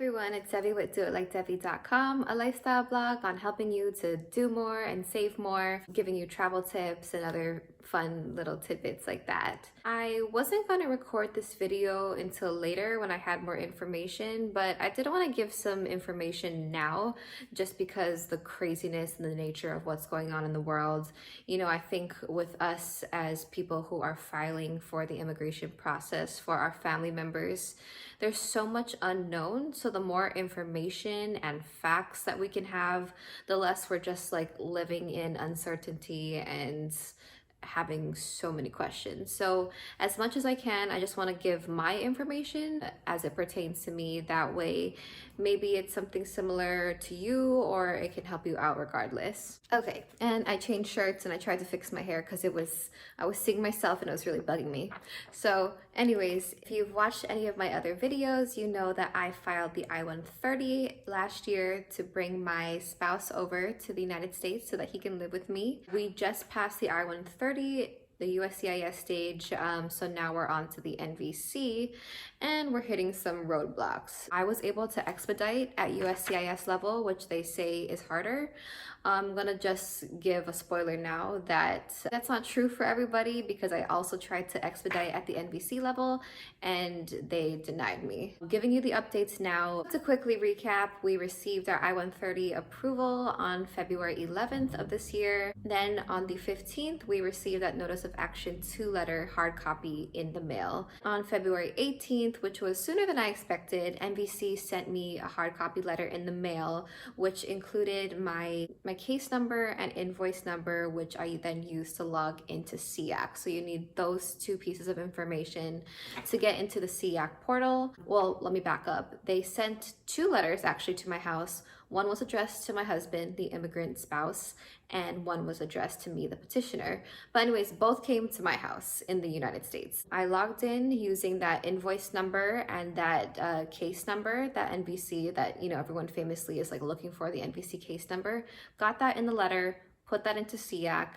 everyone, it's Devi with doitlikedevi.com, a lifestyle blog on helping you to do more and save more, giving you travel tips and other fun little tidbits like that. I wasn't going to record this video until later when I had more information, but I did want to give some information now just because the craziness and the nature of what's going on in the world. You know, I think with us as people who are filing for the immigration process for our family members, there's so much unknown. So the more information and facts that we can have, the less we're just like living in uncertainty and having so many questions. So as much as I can, I just want to give my information as it pertains to me. That way, maybe it's something similar to you or it can help you out regardless. Okay, and I changed shirts and I tried to fix my hair because I was seeing myself and it was really bugging me. So anyways, if you've watched any of my other videos, you know that I filed the I-130 last year to bring my spouse over to the United States so that he can live with me. We just passed the I-130, the USCIS stage, so now we're on to the NVC and we're hitting some roadblocks. I was able to expedite at USCIS level, which they say is harder. I'm gonna just give a spoiler now that that's not true for everybody, because I also tried to expedite at the NVC level and they denied me. I'm giving you the updates now. To quickly recap, we received our I-130 approval on February 11th of this year. Then on the 15th, we received that Notice of Action 2-letter hard copy in the mail. On February 18th, which was sooner than I expected, NVC sent me a hard copy letter in the mail, which included my case number and invoice number, which I then used to log into SCIAC. So you need those two pieces of information to get into the SCIAC portal. Well, let me back up. They sent 2 letters actually to my house. One was addressed to my husband, the immigrant spouse, and one was addressed to me, the petitioner. But anyways, both came to my house in the United States. I logged in using that invoice number and that case number, that NVC, that, you know, everyone famously is like looking for, the NVC case number. Got that in the letter, put that into SCIAC,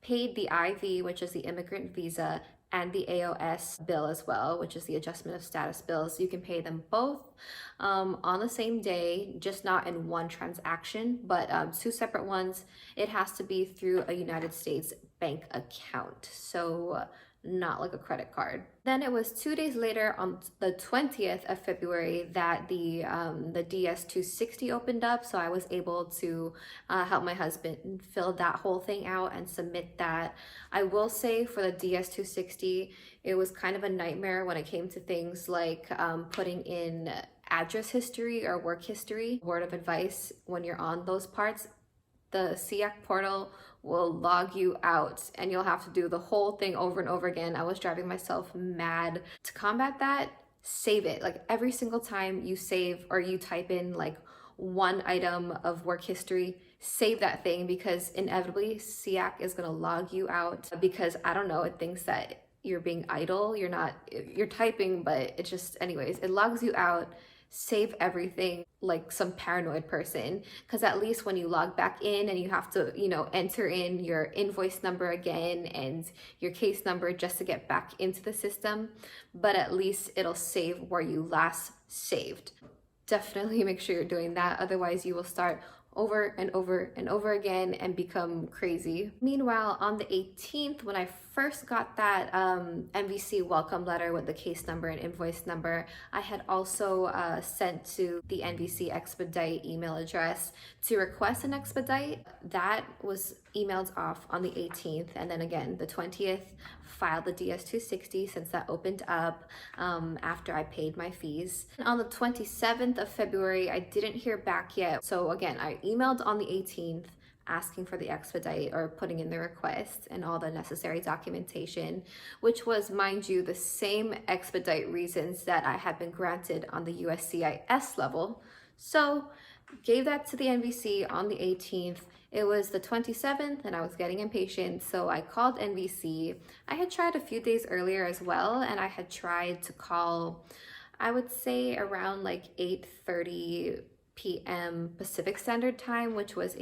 paid the IV, which is the immigrant visa, and the AOS bill as well, which is the adjustment of status bills. You can pay them both on the same day, just not in one transaction, but 2 separate ones. It has to be through a United States bank account, so not like a credit card. Then it was 2 days later, on the 20th of February, that the DS-260 opened up. So I was able to help my husband fill that whole thing out and submit that. I will say for the DS-260, it was kind of a nightmare when it came to things like putting in address history or work history. Word of advice when you're on those parts, the SCIAC portal will log you out and you'll have to do the whole thing over and over again. I was driving myself mad. To combat that, save it. Like every single time you save or you type in like one item of work history, save that thing, because inevitably SCIAC is gonna log you out because, I don't know, it thinks that you're being idle. You're typing, but it just, anyways, it logs you out. Save everything like some paranoid person, because at least when you log back in and you have to, you know, enter in your invoice number again and your case number just to get back into the system, but at least it'll save where you last saved. Definitely make sure you're doing that, otherwise you will start over and over and over again and become crazy. Meanwhile, on the 18th, when I first got that NVC welcome letter with the case number and invoice number, I had also sent to the NVC Expedite email address to request an expedite. That was emailed off on the 18th, and then again the 20th filed the DS-260 since that opened up after I paid my fees. And on the 27th of February, I didn't hear back yet. So again, I emailed on the 18th asking for the expedite or putting in the request and all the necessary documentation, which was, mind you, the same expedite reasons that I had been granted on the USCIS level. So gave that to the NVC on the 18th. It was the 27th and I was getting impatient, so I called NVC. I had tried a few days earlier as well, and I had tried to call, I would say around like 8:30 p.m. Pacific Standard Time, which was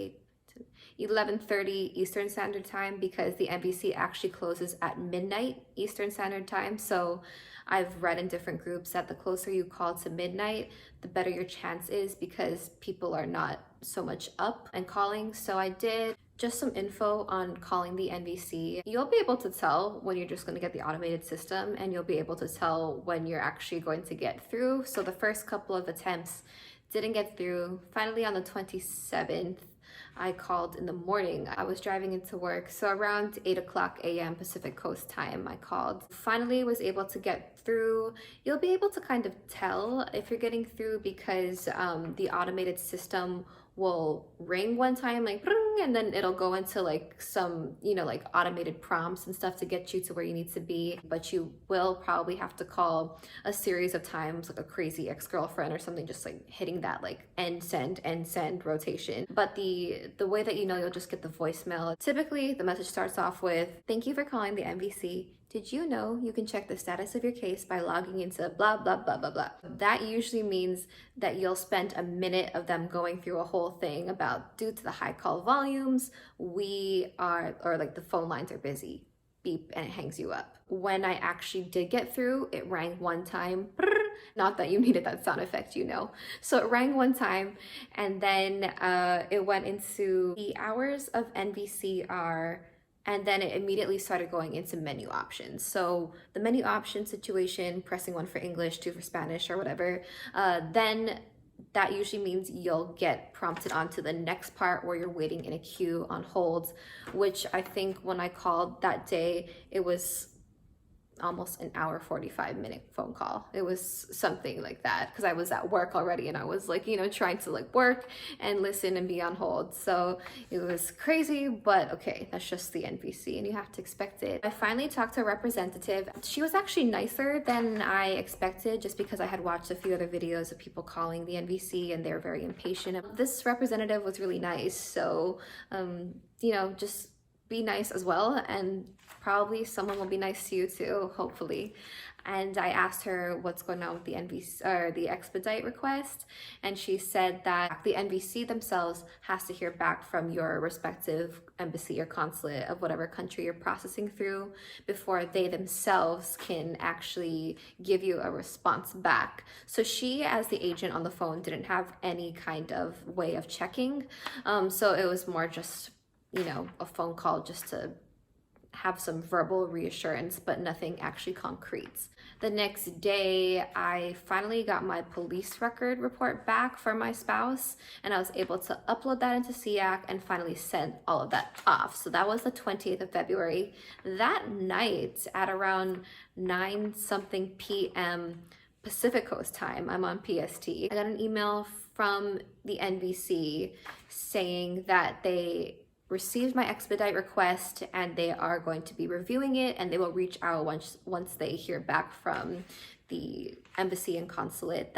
11:30 Eastern Standard Time, because the NVC actually closes at midnight Eastern Standard Time. So I've read in different groups that the closer you call to midnight, the better your chance is because people are not so much up and calling. So I did just some info on calling the NVC. You'll be able to tell when you're just going to get the automated system, and you'll be able to tell when you're actually going to get through. So the first couple of attempts didn't get through. Finally, on the 27th, I called in the morning. I was driving into work, so around 8 o'clock a.m. Pacific Coast time, I called. Finally was able to get through. You'll be able to kind of tell if you're getting through because the automated system will ring one time, like, and then it'll go into like some, like automated prompts and stuff to get you to where you need to be. But you will probably have to call a series of times, like a crazy ex-girlfriend or something, just like hitting that like end send rotation. But the way that you'll just get the voicemail. Typically, the message starts off with, "Thank you for calling the NVC. Did you know you can check the status of your case by logging into blah, blah, blah, blah, blah." That usually means that you'll spend a minute of them going through a whole thing about, due to the high call volumes, or like the phone lines are busy. Beep, and it hangs you up. When I actually did get through, it rang one time. Not that you needed that sound effect, So it rang one time, and then it went into the hours of NVCR. And then it immediately started going into menu options. So the menu option situation, pressing 1 for English, 2 for Spanish, or whatever, then that usually means you'll get prompted onto the next part where you're waiting in a queue on hold, which I think when I called that day, it was almost an hour, 45-minute phone call. It was something like that because I was at work already and I was like, trying to like work and listen and be on hold. So it was crazy, but okay, that's just the NVC and you have to expect it. I finally talked to a representative. She was actually nicer than I expected just because I had watched a few other videos of people calling the NVC and they're very impatient. This representative was really nice. So, just be nice as well, and probably someone will be nice to you too, hopefully. And I asked her what's going on with the NVC or the expedite request, and she said that the NVC themselves has to hear back from your respective embassy or consulate of whatever country you're processing through before they themselves can actually give you a response back. So she, as the agent on the phone, didn't have any kind of way of checking. So it was more just a phone call just to have some verbal reassurance, but nothing actually concrete. The next day, I finally got my police record report back for my spouse, and I was able to upload that into SEAC and finally send all of that off. So that was the 20th of February. That night at around 9-something p.m. Pacific Coast time, I'm on PST, I got an email from the NVC saying that they received my expedite request and they are going to be reviewing it, and they will reach out once they hear back from the embassy and consulate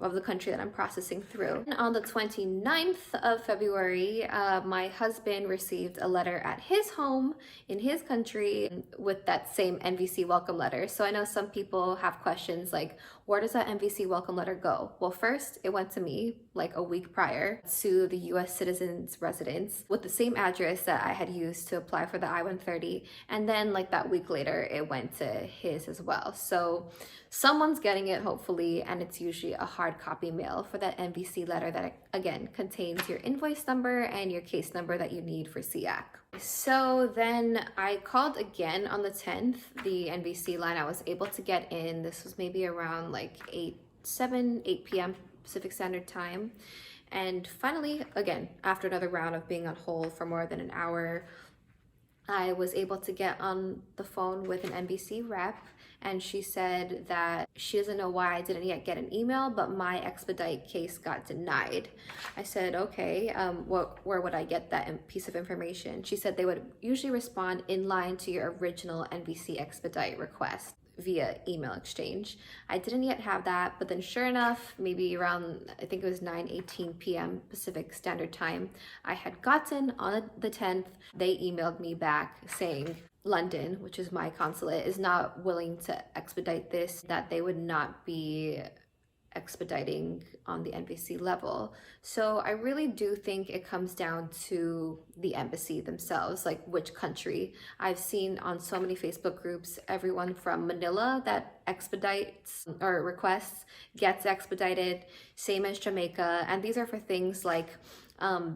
of the country that I'm processing through. And on the 29th of February, my husband received a letter at his home in his country with that same NVC welcome letter. So I know some people have questions like, where does that NVC welcome letter go? Well, first it went to me like a week prior to the US citizen's residence with the same address that I had used to apply for the I-130. And then like that week later, it went to his as well. So someone's getting it, hopefully, and it's usually a hard copy mail for that NVC letter that, again, contains your invoice number and your case number that you need for SEAC. So then I called again on the 10th, the NVC line. I was able to get in. This was maybe around like 8 p.m. Pacific Standard Time. And finally, again, after another round of being on hold for more than an hour, I was able to get on the phone with an NVC rep, and she said that she doesn't know why I didn't yet get an email, but my expedite case got denied. I said, okay, where would I get that piece of information? She said they would usually respond in line to your original NVC expedite request via email exchange. I didn't yet have that, but then sure enough, maybe around, I think it was 9:18 p.m. Pacific Standard Time, I had gotten on the 10th, they emailed me back saying London, which is my consulate, is not willing to expedite this, that they would not be expediting on the NVC level. So I really do think it comes down to the embassy themselves, like which country. I've seen on so many Facebook groups, everyone from Manila that expedites or requests gets expedited, same as Jamaica. And these are for things like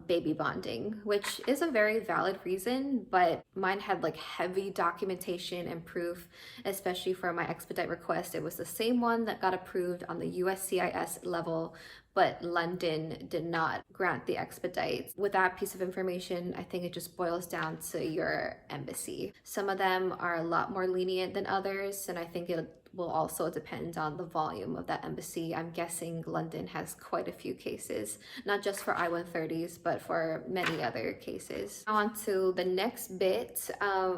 baby bonding, which is a very valid reason, but mine had like heavy documentation and proof, especially for my expedite request. It was the same one that got approved on the USCIS level, but London did not grant the expedite. With that piece of information, I think it just boils down to your embassy. Some of them are a lot more lenient than others, and I think it will also depend on the volume of that embassy. I'm guessing London has quite a few cases, not just for I-130s, but for many other cases. Now on to the next bit.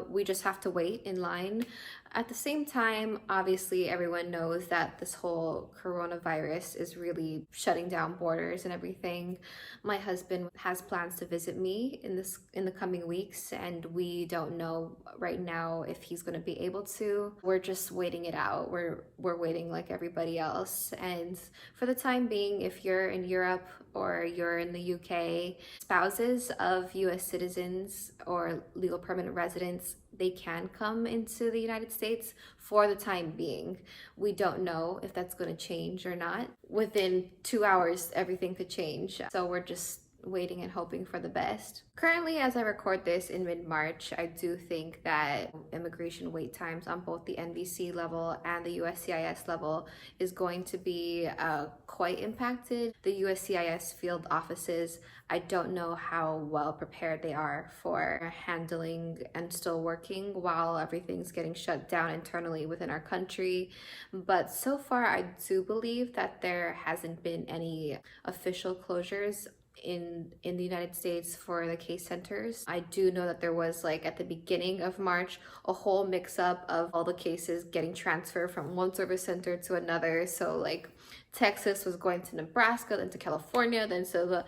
We just have to wait in line. At the same time, obviously everyone knows that this whole coronavirus is really shutting down borders and everything. My husband has plans to visit me in the coming weeks, and we don't know right now if he's going to be able to. We're just waiting it out. We're waiting like everybody else. And for the time being, if you're in Europe or you're in the UK, spouses of US citizens or legal permanent residents, they can come into the United States for the time being. We don't know if that's going to change or not. Within 2 hours, everything could change. So we're just waiting and hoping for the best. Currently, as I record this in mid-March, I do think that immigration wait times on both the NVC level and the USCIS level is going to be quite impacted. The USCIS field offices, I don't know how well prepared they are for handling and still working while everything's getting shut down internally within our country. But so far, I do believe that there hasn't been any official closures in the United States for the case centers. I do know that there was, like, at the beginning of March, a whole mix-up of all the cases getting transferred from one service center to another. So like Texas was going to Nebraska, then to California, then so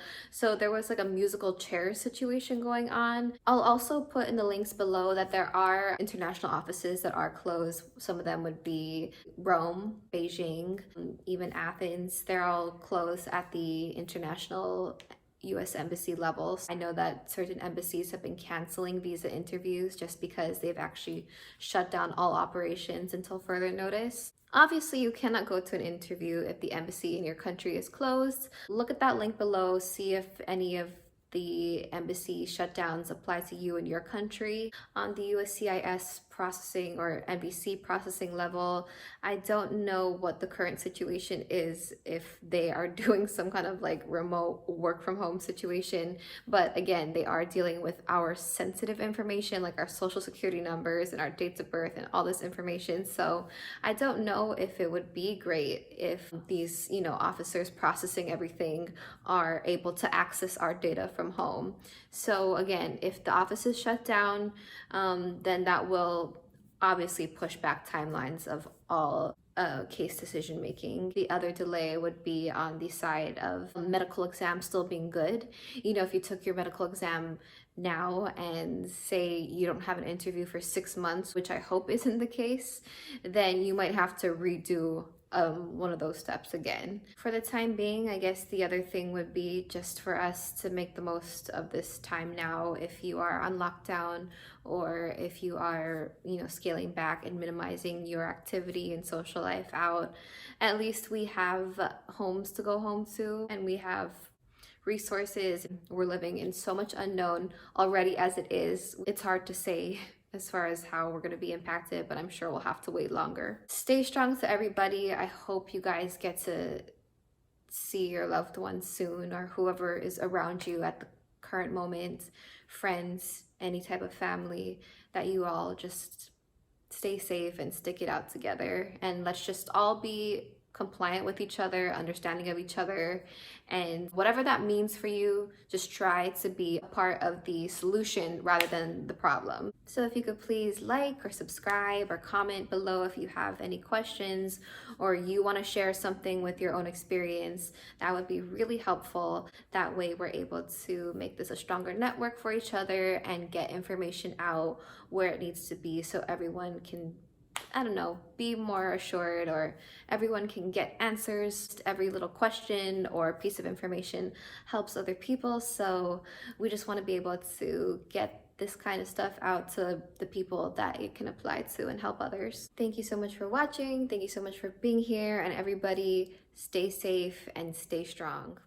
there was like a musical chairs situation going on. I'll also put in the links below that there are international offices that are closed. Some of them would be Rome, Beijing, even Athens. They're all closed at the international US embassy levels. I know that certain embassies have been canceling visa interviews just because they've actually shut down all operations until further notice. Obviously, you cannot go to an interview if the embassy in your country is closed. Look at that link below, see if any of the embassy shutdowns apply to you in your country. On the USCIS processing or NVC processing level, I don't know what the current situation is, if they are doing some kind of like remote work from home situation. But again, they are dealing with our sensitive information, like our social security numbers and our dates of birth and all this information. So I don't know if it would be great if these, officers processing everything are able to access our data from home. So again, if the office is shut down, then that will obviously push back timelines of all case decision making. The other delay would be on the side of medical exam still being good. If you took your medical exam now and say you don't have an interview for 6 months, which I hope isn't the case, then you might have to redo one of those steps again. For the time being, I guess the other thing would be just for us to make the most of this time now. If you are on lockdown, or if you are, scaling back and minimizing your activity and social life out, at least we have homes to go home to, and we have resources. We're living in so much unknown already as it is. It's hard to say as far as how we're going to be impacted, but I'm sure we'll have to wait longer. Stay strong to everybody. I hope you guys get to see your loved ones soon, or whoever is around you at the current moment, friends, any type of family, that you all just stay safe and stick it out together. And let's just all be compliant with each other, understanding of each other, and whatever that means for you, just try to be a part of the solution rather than the problem. So if you could please like or subscribe or comment below if you have any questions, or you want to share something with your own experience, that would be really helpful. That way we're able to make this a stronger network for each other and get information out where it needs to be, so everyone can I don't know, be more assured, or everyone can get answers. Every little question or piece of information helps other people. So we just want to be able to get this kind of stuff out to the people that it can apply to and help others. Thank you so much for watching. Thank you so much for being here, and everybody stay safe and stay strong.